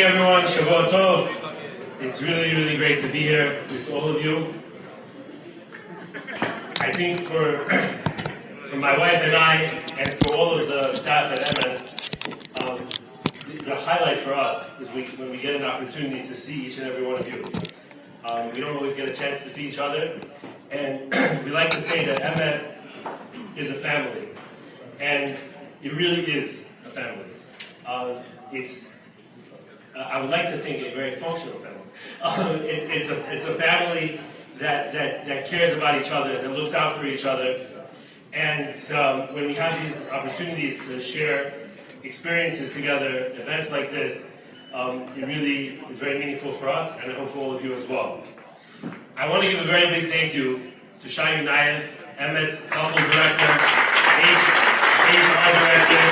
morning, everyone. Shavua Tov. It's really, really great to be here with all of you. I think for my wife and I, and for all of the staff at Emet, the highlight for us is when we get an opportunity to see each and every one of you. We don't always get a chance to see each other, and we like to say that Emet is a family, and it really is a family. I would like to think a very functional family. It's a family that cares about each other, that looks out for each other, and when we have these opportunities to share experiences together, events like this, it really is very meaningful for us, and I hope for all of you as well. I want to give a very big thank you to Shai Yunayev, Emet's couples director, HR director,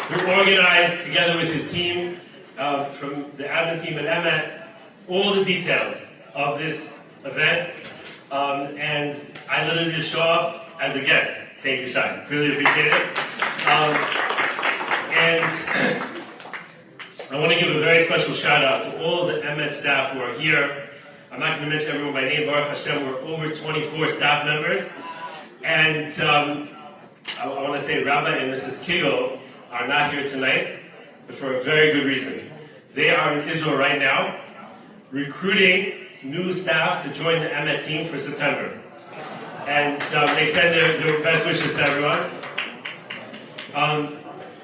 who organized, together with his team, from the admin team at Emet, all the details of this event, and I literally just show up as a guest. Thank you, Shai. Really appreciate it. And I want to give a very special shout out to all of the Emet staff who are here. I'm not going to mention everyone by name. Baruch Hashem, we're over 24 staff members. And I want to say Rabbi and Mrs. Kigel are not here tonight, but for a very good reason. They are in Israel right now, recruiting new staff to join the Emet team for September. And they send their best wishes to everyone.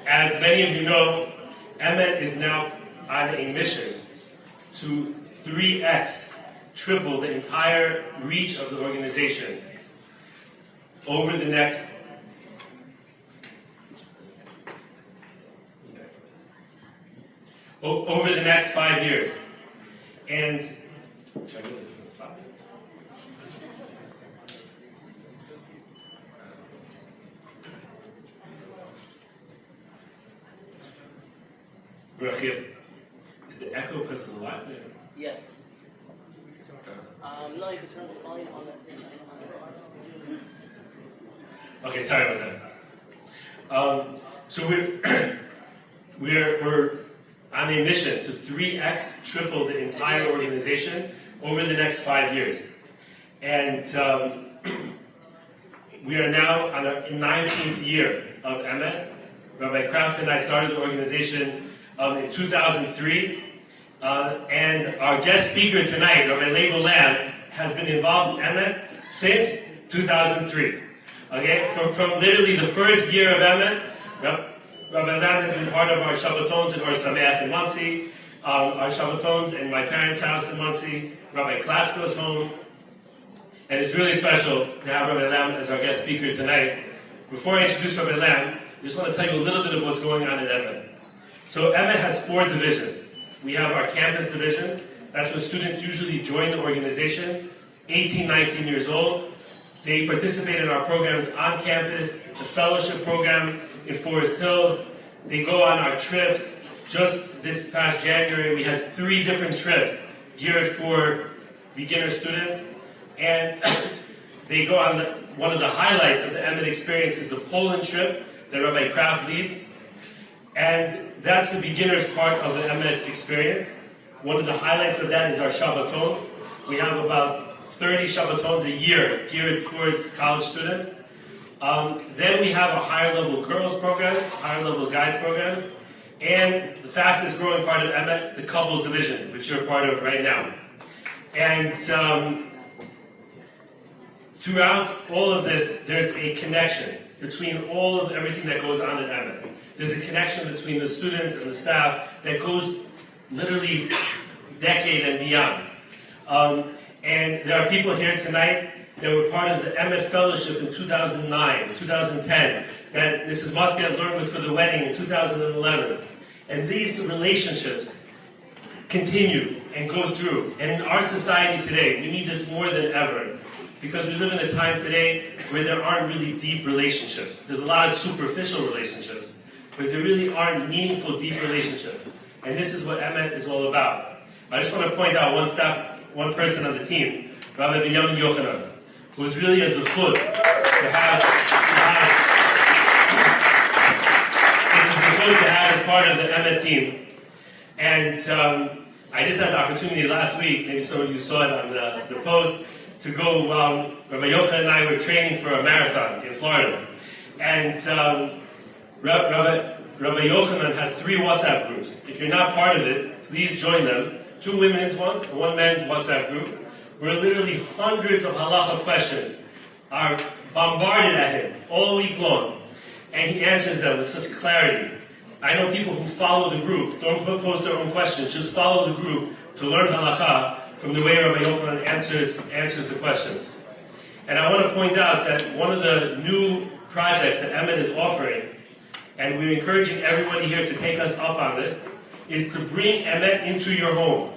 As many of you know, Emet is now on a mission to 3x, triple the entire reach of the organization over the next over the next 5 years. And should I get a different spot? Rachel, is the echo because of the light? Yes. No, you can turn the volume on that thing. Okay, sorry about that. So we're on a mission to 3x, triple the entire organization over the next 5 years. And we are now on our 19th year of Emet. Rabbi Kraft and I started the organization in 2003. And our guest speaker tonight, Rabbi Melava Malka, has been involved in Emet since 2003. Okay, from literally the first year of Emet, Rabbi Malka has been part of our Shabbatons and our Sameach in Monsey, our Shabbatons in my parents' house in Monsey, Rabbi Klasko's home, and it's really special to have Rabbi Lam as our guest speaker tonight. Before I introduce Rabbi Lam, I just want to tell you a little bit of what's going on at Emet. So Emet has 4 divisions. We have our campus division. That's where students usually join the organization, 18, 19 years old. They participate in our programs on campus, the fellowship program in Forest Hills. They go on our trips. Just this past January, we had 3 different trips geared for beginner students. And they go on one of the highlights of the Emet experience is the Poland trip that Rabbi Kraft leads. And that's the beginner's part of the Emet experience. One of the highlights of that is our Shabbatons. We have about 30 Shabbatons a year geared towards college students. Then we have a higher level girls programs, higher level guys programs, and the fastest growing part of Emet, the couples division, which you're a part of right now. And throughout all of this, there's a connection between everything that goes on at Emet. There's a connection between the students and the staff that goes literally decade and beyond. And there are people here tonight that were part of the Emet Fellowship in 2009, 2010, that Mrs. Muscat learned with for the wedding in 2011. And these relationships continue and go through. And in our society today, we need this more than ever, because we live in a time today where there aren't really deep relationships. There's a lot of superficial relationships, but there really aren't meaningful, deep relationships. And this is what Emet is all about. I just want to point out one person on the team, Rabbi Binyamin Yochanan, who is really a zechut to have it's a zechut to have as part of the Emet team. And I just had the opportunity last week, maybe some of you saw it on the post, to go, Rabbi Yochanan and I were training for a marathon in Florida. And Rabbi Yochanan has 3 WhatsApp groups. If you're not part of it, please join them. 2 women's ones, 1 men's WhatsApp group, where literally hundreds of halacha questions are bombarded at him all week long. And he answers them with such clarity. I know people who follow the group, don't post their own questions, just follow the group to learn halacha from the way Rabbi Yochanan answers the questions. And I want to point out that one of the new projects that Emet is offering, and we're encouraging everybody here to take us up on this, is to bring Emet into your home.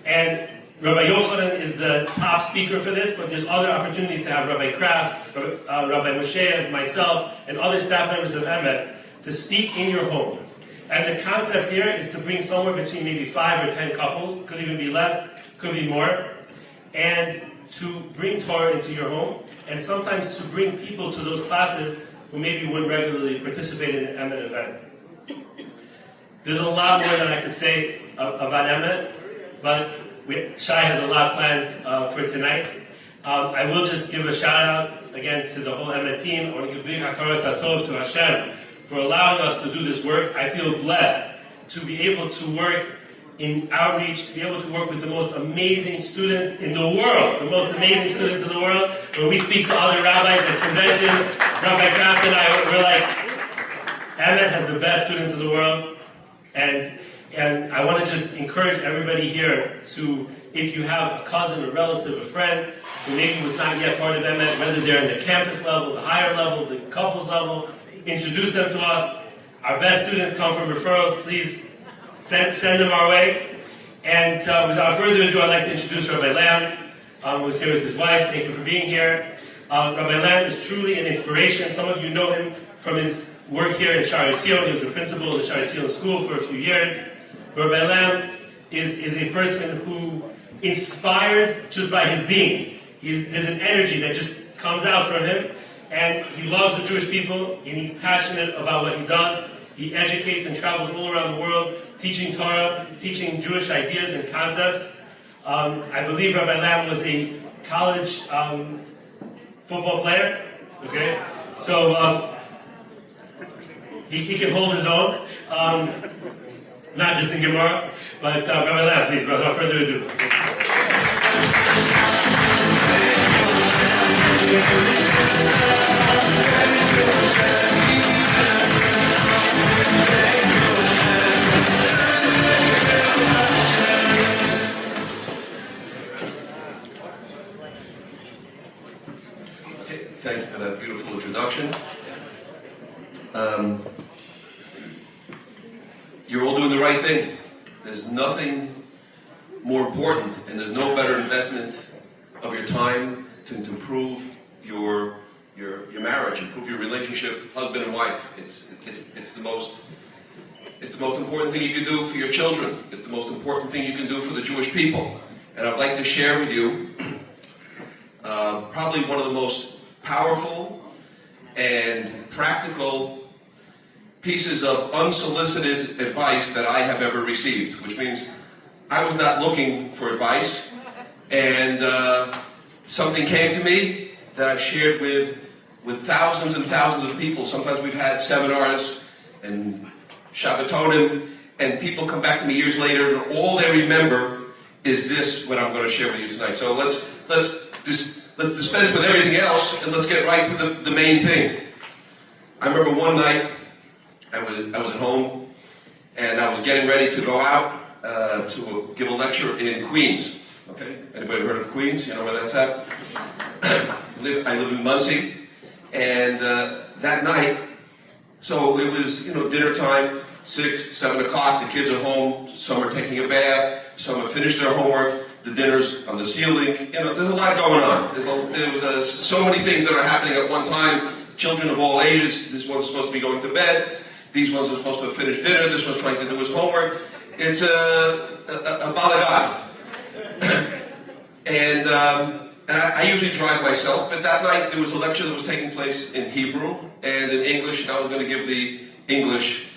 And Rabbi Yochanan is the top speaker for this, but there's other opportunities to have Rabbi Kraft, Rabbi Moshe, myself, and other staff members of Emet to speak in your home. And the concept here is to bring somewhere between maybe 5 or 10 couples, could even be less, could be more, and to bring Torah into your home, and sometimes to bring people to those classes who maybe wouldn't regularly participate in an Emet event. There's a lot more that I could say about Emet, but Shai has a lot planned for tonight. I will just give a shout out again to the whole Emet team. I want to give big hakarat hatov to Hashem for allowing us to do this work. I feel blessed to be able to work in outreach, to be able to work with the most amazing students in the world, the most amazing students in the world. When we speak to other rabbis at conventions, Rabbi Kraft and I, we're like, Emet has the best students in the world. And I want to just encourage everybody here to, if you have a cousin, a relative, a friend, who maybe was not yet part of Emet, whether they're in the campus level, the higher level, the couples level, introduce them to us. Our best students come from referrals. Please send them our way. And without further ado, I'd like to introduce Rabbi Lamb, who's here with his wife. Thank you for being here. Rabbi Lamb is truly an inspiration. Some of you know him from his work here in Shari Tzion. He was the principal of the Shari Tzion school for a few years. Rabbi Lamb is a person who inspires just by his being. There's an energy that just comes out from him, and he loves the Jewish people, and he's passionate about what he does. He educates and travels all around the world, teaching Torah, teaching Jewish ideas and concepts. I believe Rabbi Lamb was a college football player. Okay, so he can hold his own. Not just in Gemara, but Rabbi Lamb, please, without further ado. Okay, thank you for that beautiful introduction. You're all doing the right thing. There's nothing more important, and there's no better investment of your time to improve your marriage, improve your relationship, husband and wife. It's the most important thing you can do for your children. It's the most important thing you can do for the Jewish people. And I'd like to share with you probably one of the most powerful and practical pieces of unsolicited advice that I have ever received, which means I was not looking for advice, and something came to me that I've shared with thousands and thousands of people. Sometimes we've had seminars and Shabbatonim, and people come back to me years later, and all they remember is this, what I'm going to share with you tonight. So let's dispense with everything else, and let's get right to the main thing. I remember one night, I was at home, and I was getting ready to go out to give a lecture in Queens. Okay, anybody heard of Queens? You know where that's at? I live in Muncie, and that night, so it was dinner time, 6, 7 o'clock. The kids are home. Some are taking a bath. Some have finished their homework. The dinner's on the ceiling. There's a lot going on. There was so many things that are happening at one time. Children of all ages. This one's supposed to be going to bed. These ones are supposed to have finished dinner. This one's trying to do his homework. It's a balagan. And I usually drive myself, but that night there was a lecture that was taking place in Hebrew and in English, and I was going to give the English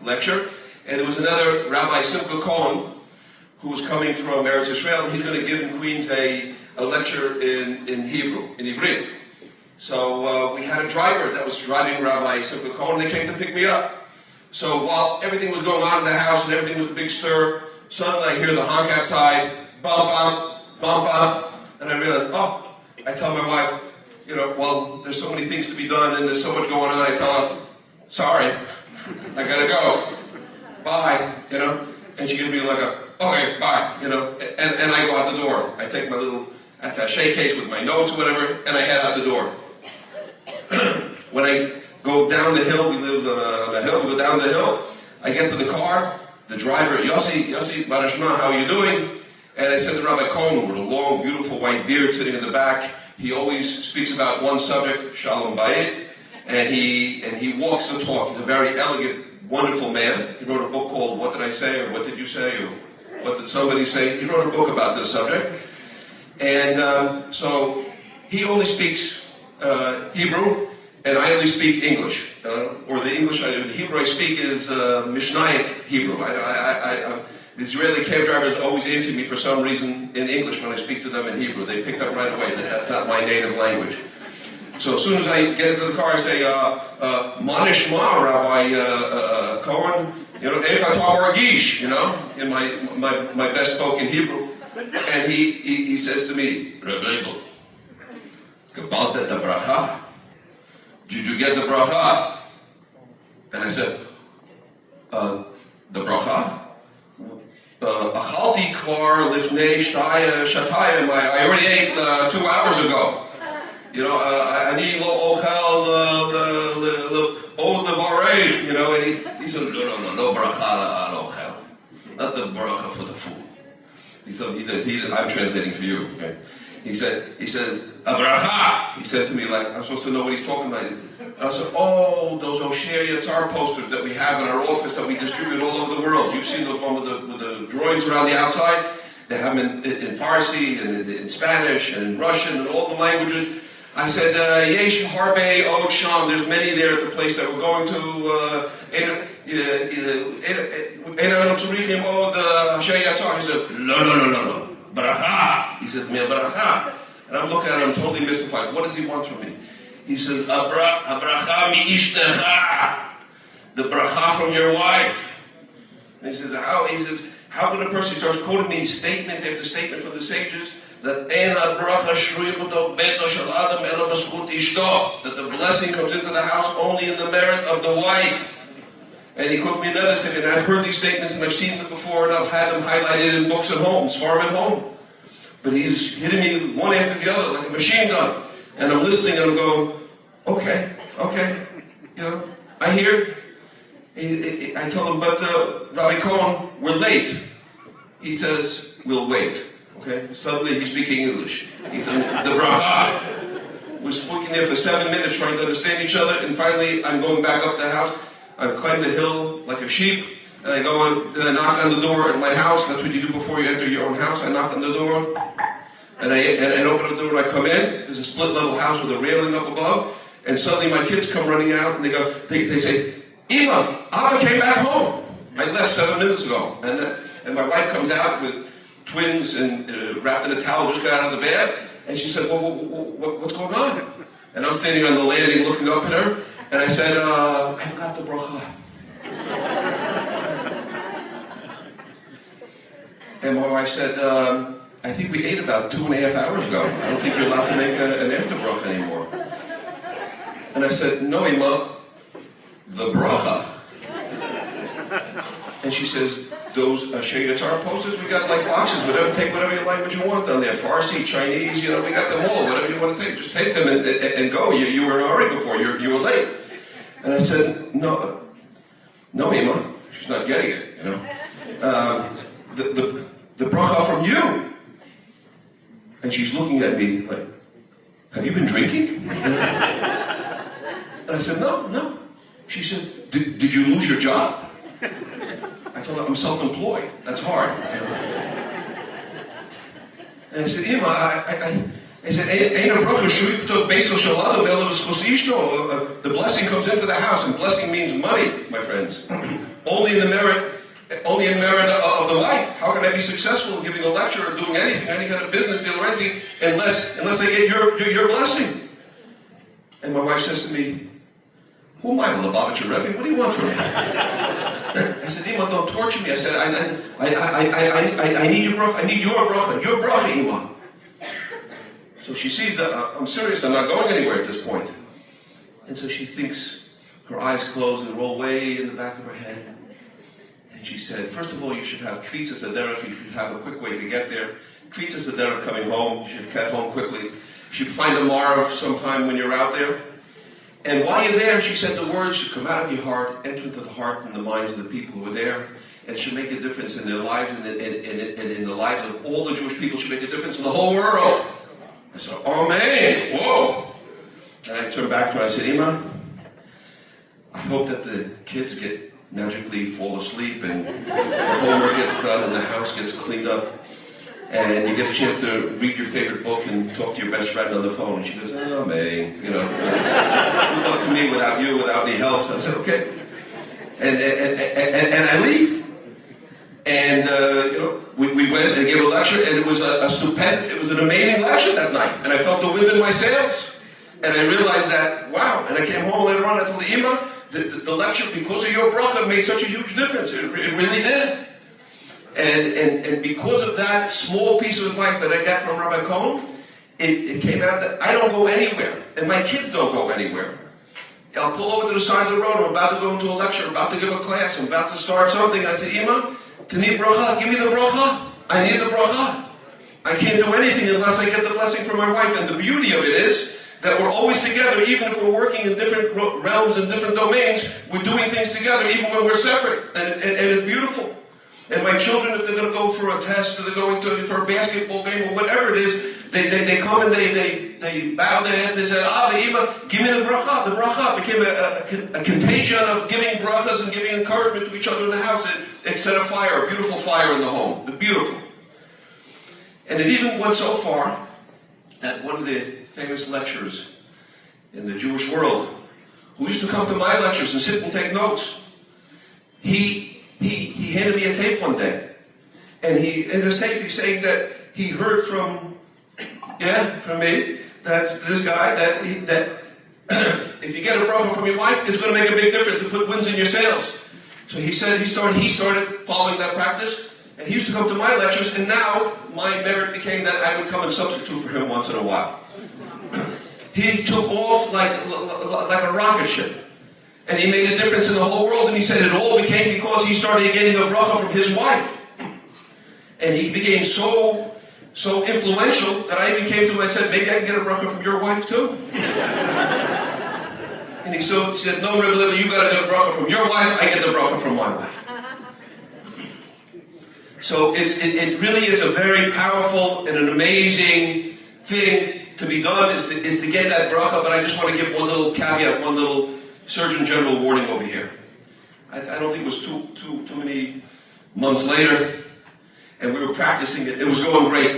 lecture. And there was another Rabbi Simcha Cohen, who was coming from Eretz Israel. He's going to give in Queens a lecture in Hebrew, in Ivrit. So we had a driver that was driving Rabbi Simcha Cohen, and they came to pick me up. So while everything was going on in the house and everything was a big stir, suddenly I hear the honk outside, bump, bump, bump, bump, and I realize, oh, I tell my wife, well, there's so many things to be done and there's so much going on. I tell her, sorry, I gotta go, bye, and she gives me like a, okay, bye, and I go out the door. I take my little attaché case with my notes or whatever, and I head out the door. When I go down the hill, we live on a hill, we go down the hill, I get to the car, the driver, Yossi, Barashma, how are you doing? And I said to Rabbi Cohen, with a long, beautiful white beard sitting in the back, he always speaks about one subject, Shalom Bayit, and he walks the talk. He's a very elegant, wonderful man. He wrote a book called What Did I Say, or What Did You Say, or What Did Somebody Say? He wrote a book about this subject. And so he only speaks Hebrew, and I only speak English. Or the Hebrew I speak is Mishnaic Hebrew. The Israeli cab drivers always answer me for some reason in English when I speak to them in Hebrew. They picked up right away that that's not my native language. So as soon as I get into the car, I say, Manishma, Rabbi Cohen, Echa Tawargish, in my best spoken Hebrew. And he says to me, Rebbe, about the bracha? Did you get the bracha? And I said, the bracha? Achalti kvar lifnei shatayim. I already ate 2 hours ago. Ani lo ochel levarech. And he said, no bracha al ochel. Not the bracha for the food. He said, I'm translating for you. Okay. He says, a bracha. He says to me, like, I'm supposed to know what he's talking about. And I said, oh, those Osher Yatzar posters that we have in our office that we distribute all over the world. You've seen those one with the drawings around the outside. They have them in Farsi and in Spanish and in Russian and all the languages. I said, Yesh Harbe Od Sham. There's many there at the place that we're going to. He said, no. Bracha. He says to me, bracha. And I'm looking at him, totally mystified. What does he want from me? He says, bracha mi ishtecha. The bracha from your wife. And he says, how? He says, how can a person, starts quoting me statement after statement from the sages, that that the blessing comes into the house only in the merit of the wife. And he quoted me another statement. I've heard these statements and I've seen them before, and I've had them highlighted in books at home, farm at home. But he's hitting me one after the other like a machine gun. And I'm listening and I'm going, okay. I hear. I tell him, but Rabbi Cohen, we're late. He says, we'll wait. Okay? Suddenly he's speaking English. He said, the bracha. We're speaking there for 7 minutes trying to understand each other, and finally I'm going back up the house. I climb the hill like a sheep, and I go and I knock on the door at my house. That's what you do before you enter your own house. I knock on the door, and I open the door and I come in. There's a split level house with a railing up above, and suddenly my kids come running out and they say, Ima, Abba came back home. I left 7 minutes ago, and my wife comes out with twins and wrapped in a towel, just got out of the bath, and she said, what's going on? And I'm standing on the landing looking up at her, and I said, I forgot the bracha. And my wife said, I think we ate about 2.5 hours ago. I don't think you're allowed to make an after bracha anymore. And I said, no, Ima, the bracha. And she says, those Sheyatar posters, we got like boxes, take whatever language you want on there. Farsi, Chinese, we got them all, whatever you want to take. Just take them and go. You were in a hurry before, you were late. And I said, no, Ima, she's not getting it, the bracha from you. And she's looking at me like, have you been drinking? And I said, no. She said, did you lose your job? I told her, I'm self-employed. That's hard. And I said, Ima, I said, "Ain't a bracha shu'ipto beisel shalado be'elav ishto." The blessing comes into the house, and blessing means money, my friends. Only in the merit of the wife. How can I be successful in giving a lecture or doing anything, any kind of business deal or anything, unless I get your blessing? And my wife says to me, "Who am I, the Lubavitcher Rebbe? What do you want from me?" I said, "Ima, don't torture me." I said, I need your bracha. I need your bracha, Ima. So she sees that I'm serious. I'm not going anywhere at this point. And so she thinks, her eyes close and roll way in the back of her head. And she said, "First of all, you should have kvitzas aderech. You should have a quick way to get there. Kvitzas aderech coming home. You should get home quickly. You should find a marv sometime when you're out there. And while you're there," she said, "the words should come out of your heart, enter into the heart and the minds of the people who are there, and should make a difference in their lives and in the lives of all the Jewish people. Should make a difference in the whole world." I said, "Oh man, whoa!" And I turned back to her. I said, "Ima, I hope that the kids magically fall asleep and the homework gets done and the house gets cleaned up, and you get a chance to read your favorite book and talk to your best friend on the phone." And she goes, "Oh man, good luck to me without you, without any help." So I said, "Okay," and I leave. And we went and gave a lecture, and it was it was an amazing lecture that night. And I felt the wind in my sails, and I realized that, wow. And I came home later on. I told the Ima, the lecture, because of your bracha, made such a huge difference. It really did. And because of that small piece of advice that I got from Rabbi Cohen, it came out that I don't go anywhere, and my kids don't go anywhere. I'll pull over to the side of the road. I'm about to go into a lecture. I'm about to give a class. I'm about to start something. And I said, "Ima, to need bracha, give me the bracha. I need the bracha. I can't do anything unless I get the blessing from my wife." And the beauty of it is that we're always together, even if we're working in different realms and different domains. We're doing things together, even when we're separate, and it's beautiful. And my children, if they're going to go for a test, or they're going for a basketball game, or whatever it is, they come and they bow their head. They say, Ima, give me the bracha. The bracha became a contagion of giving brachas and giving encouragement to each other in the house. It set a fire, a beautiful fire in the home. Beautiful. And it even went so far that one of the famous lecturers in the Jewish world, who used to come to my lectures and sit and take notes, he handed me a tape one day. And in this tape, he's saying that he heard from me, that this guy, that if you get a bracha from your wife, it's going to make a big difference. It put winds in your sails. So he said he started following that practice, and he used to come to my lectures, and now my merit became that I would come and substitute for him once in a while. He took off like a rocket ship. And he made a difference in the whole world, and he said it all became because he started getting a bracha from his wife. And he became so influential that I even came to him and I said, "Maybe I can get a bracha from your wife too?" And he said, "No, Rebbe Levi, you got to get a bracha from your wife, I get the bracha from my wife." So it really is a very powerful and an amazing thing to be done, is to get that bracha. But I just want to give one little caveat, one little Surgeon General warning over here. I don't think it was too many months later, and we were practicing it. It was going great.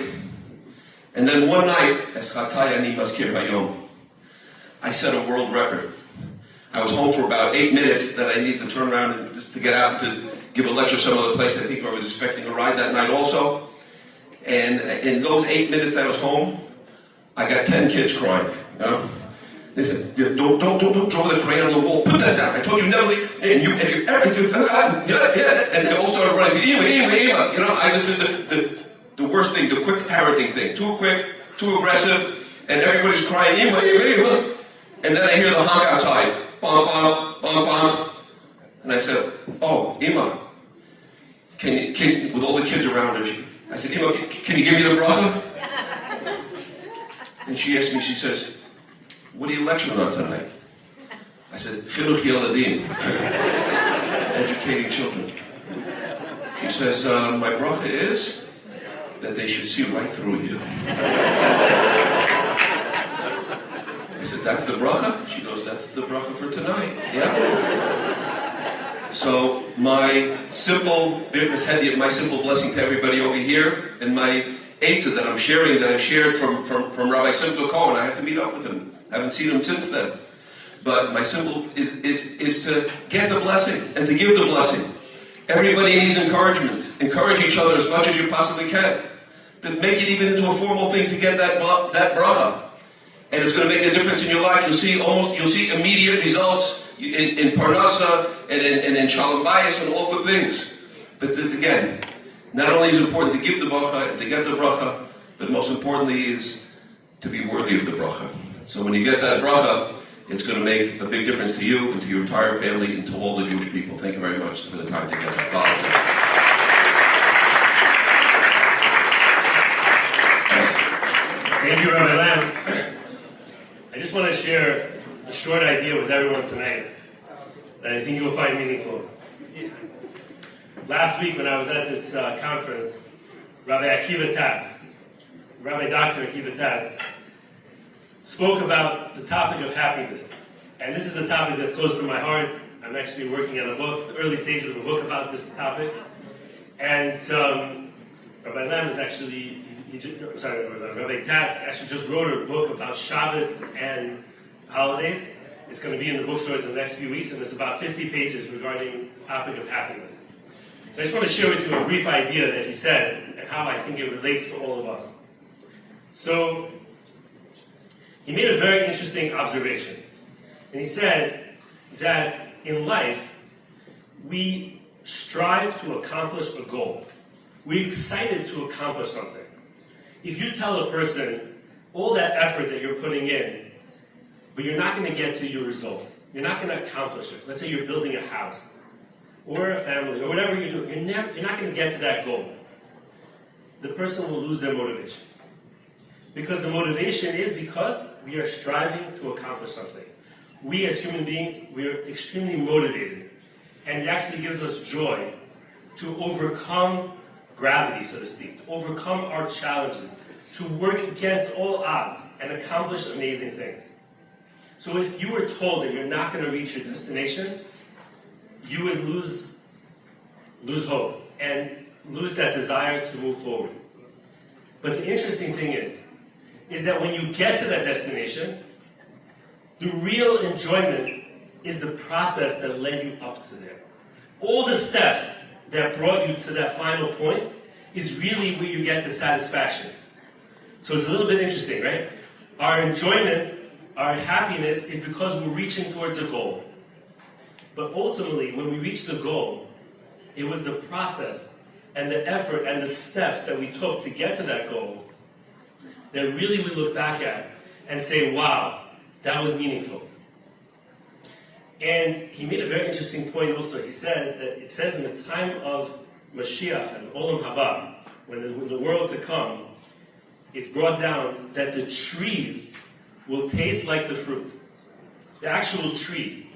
And then one night, I set a world record. I was home for about 8 minutes that I needed to turn around and just to get out to give a lecture some other place. I think I was expecting a ride that night also. And in those 8 minutes that I was home, I got 10 kids crying. They said, don't draw the crayon on the wall. Put that down. I told you never leave. And if you ever do, and they all started running. Ima. I just did the worst thing, the quick parenting thing. Too quick, too aggressive, and everybody's crying, Ima. And then I hear the honk outside. Bum, bum, bum, bum. And I said, "Oh, Ima, can with all the kids around her, I said, Ima, can you give me the bracha?" And she asked me, she says, "What are you lecturing on tonight?" I said, "Chinuch Yeladim," educating children. She says, "My bracha is that they should see right through you." I said, "That's the bracha?" She goes, "That's the bracha for tonight." Yeah. So my simple birchas hediyah, my simple blessing to everybody over here, and my eitzah that I'm sharing, that I've shared from Rabbi Simcha Cohen. I have to meet up with him. I haven't seen him since then. But my symbol is to get the blessing and to give the blessing. Everybody needs encouragement. Encourage each other as much as you possibly can. But make it even into a formal thing to get that bracha. And it's going to make a difference in your life. You'll see immediate results in parnasa and in shalom bayis and all good things. But again, not only is it important to give the bracha and to get the bracha, but most importantly is to be worthy of the bracha. So when you get that bracha, it's going to make a big difference to you and to your entire family and to all the Jewish people. Thank you very much for the time together. Thank you, Rabbi Lam. I just want to share a short idea with everyone tonight that I think you will find meaningful. Last week when I was at this conference, Rabbi Dr. Akiva Tatz, spoke about the topic of happiness. And this is a topic that's close to my heart. I'm actually working on a book, the early stages of a book about this topic. And Rabbi Lam is actually, Rabbi Tatz actually just wrote a book about Shabbos and holidays. It's going to be in the bookstores in the next few weeks, and it's about 50 pages regarding the topic of happiness. So I just want to share with you a brief idea that he said and how I think it relates to all of us. So, he made a very interesting observation. And he said that in life, we strive to accomplish a goal. We're excited to accomplish something. If you tell a person all that effort that you're putting in, but you're not going to get to your result, you're not going to accomplish it. Let's say you're building a house, or a family, or whatever you're doing, you're not going to get to that goal. The person will lose their motivation. Because the motivation is because we are striving to accomplish something. We as human beings, we are extremely motivated. And it actually gives us joy to overcome gravity, so to speak, to overcome our challenges, to work against all odds and accomplish amazing things. So if you were told that you're not going to reach your destination, you would lose hope and lose that desire to move forward. But the interesting thing is that when you get to that destination, the real enjoyment is the process that led you up to there. All the steps that brought you to that final point is really where you get the satisfaction. So it's a little bit interesting, right? Our enjoyment, our happiness is because we're reaching towards a goal. But ultimately, when we reach the goal, it was the process and the effort and the steps that we took to get to that goal that really we look back at and say, wow, that was meaningful. And he made a very interesting point also. He said that it says in the time of Mashiach and Olam Haba, when the world to come, it's brought down that the trees will taste like the fruit. The actual tree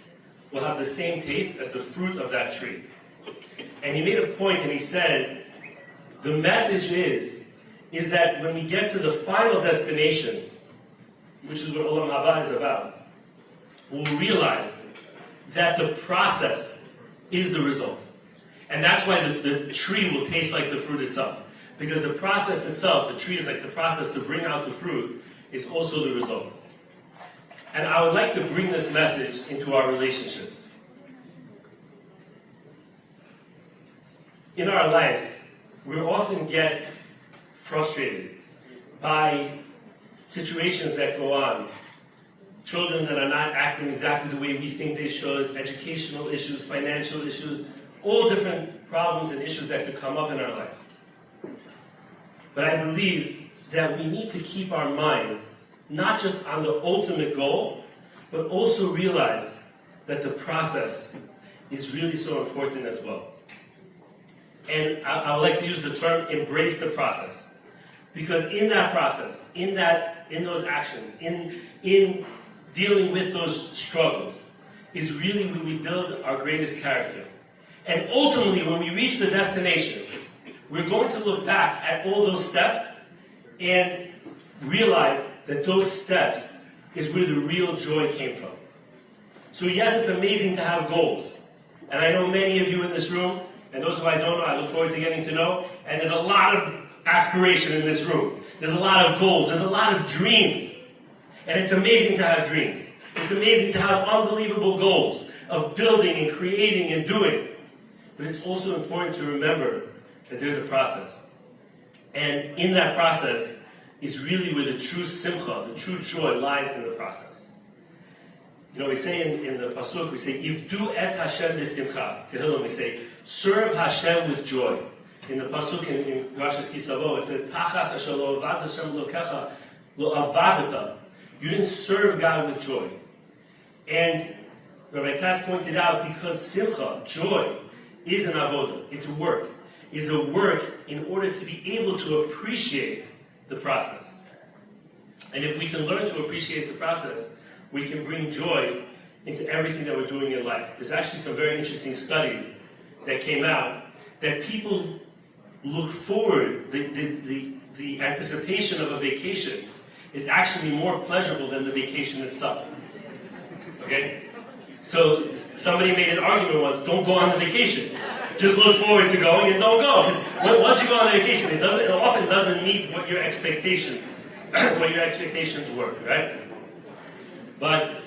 will have the same taste as the fruit of that tree. And he made a point and he said, the message is that when we get to the final destination, which is what Olam Haba is about, we'll realize that the process is the result. And that's why the tree will taste like the fruit itself. Because the process itself, the tree is like the process to bring out the fruit, is also the result. And I would like to bring this message into our relationships. In our lives, we often get frustrated by situations that go on. Children that are not acting exactly the way we think they should, educational issues, financial issues, all different problems and issues that could come up in our life. But I believe that we need to keep our mind not just on the ultimate goal, but also realize that the process is really so important as well. And I would like to use the term embrace the process. Because in that process, in those actions, in dealing with those struggles, is really when we build our greatest character. And ultimately, when we reach the destination, we're going to look back at all those steps and realize that those steps is where the real joy came from. So yes, it's amazing to have goals. And I know many of you in this room, and those who I don't know, I look forward to getting to know. And there's a lot of aspiration in this room. There's a lot of goals. There's a lot of dreams. And it's amazing to have dreams. It's amazing to have unbelievable goals of building and creating and doing. But it's also important to remember that there's a process. And in that process is really where the true simcha, the true joy lies in the process. You know, we say in the Pasuk, we say, Ivdu et Hashem b'simcha. Tehillim, we say, serve Hashem with joy. In the Pasuk in Parshas Kisavo, it says, Tachas asher lo avad Hashem lokecha lo avadata. You didn't serve God with joy. And Rabbi Tass pointed out, because simcha, joy, is an avodah. It's a work. It's a work in order to be able to appreciate the process. And if we can learn to appreciate the process, we can bring joy into everything that we're doing in life. There's actually some very interesting studies that came out that people look forward, the anticipation of a vacation is actually more pleasurable than the vacation itself. Okay? So somebody made an argument once, don't go on the vacation. Just look forward to going and don't go. Because once you go on the vacation, it often doesn't meet what your expectations were, right? But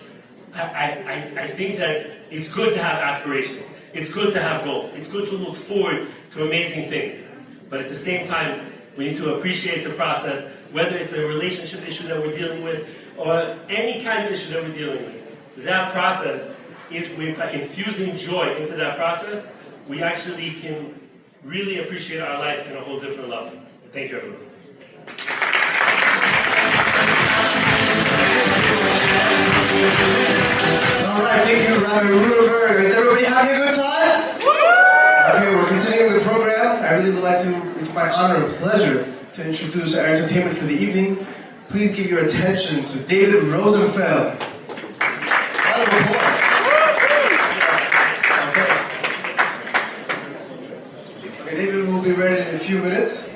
I think that it's good to have aspirations. It's good to have goals. It's good to look forward to amazing things. But at the same time, we need to appreciate the process, whether it's a relationship issue that we're dealing with or any kind of issue that we're dealing with. That process is, by infusing joy into that process, we actually can really appreciate our life in a whole different level. Thank you, everyone. All right, thank you, Rabbi Ruderberg. Is everybody having a good time? Okay, we're continuing the program. I really would like to, it's my honor and pleasure to introduce our entertainment for the evening. Please give your attention to David Rosenfeld. Round of applause. Okay, David will be ready in a few minutes.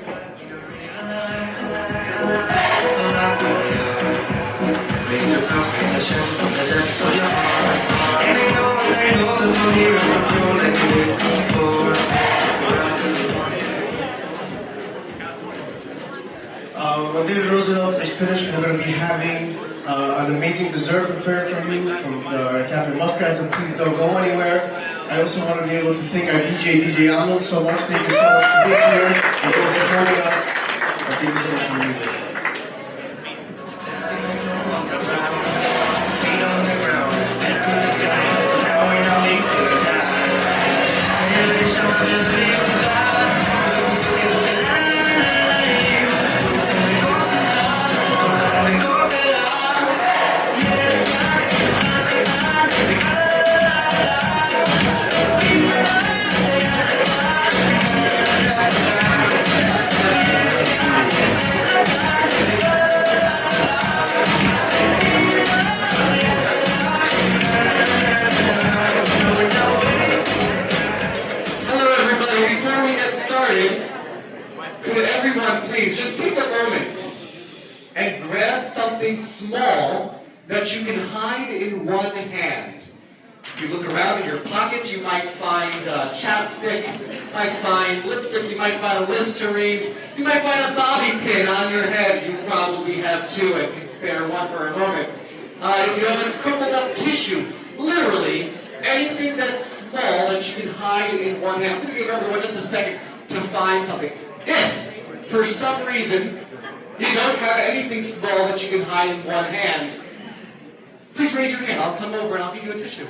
When David Roosevelt is finished, we're going to be having an amazing dessert prepared for you from Cafe Muscat, so please don't go anywhere. I also want to be able to thank our DJ Alon, so much. Thank you so much for being here and for supporting us. Thank you so much for the music. Could everyone please just take a moment and grab something small that you can hide in one hand? If you look around in your pockets, you might find chapstick, you might find lipstick, you might find a Listerine, you might find a bobby pin on your head. You probably have two and can spare one for a moment. If you have a crumpled up tissue, literally anything that's small that you can hide in one hand. I'm going to give everyone just a second to find something. If, for some reason, you don't have anything small that you can hide in one hand, please raise your hand. I'll come over and I'll give you a tissue.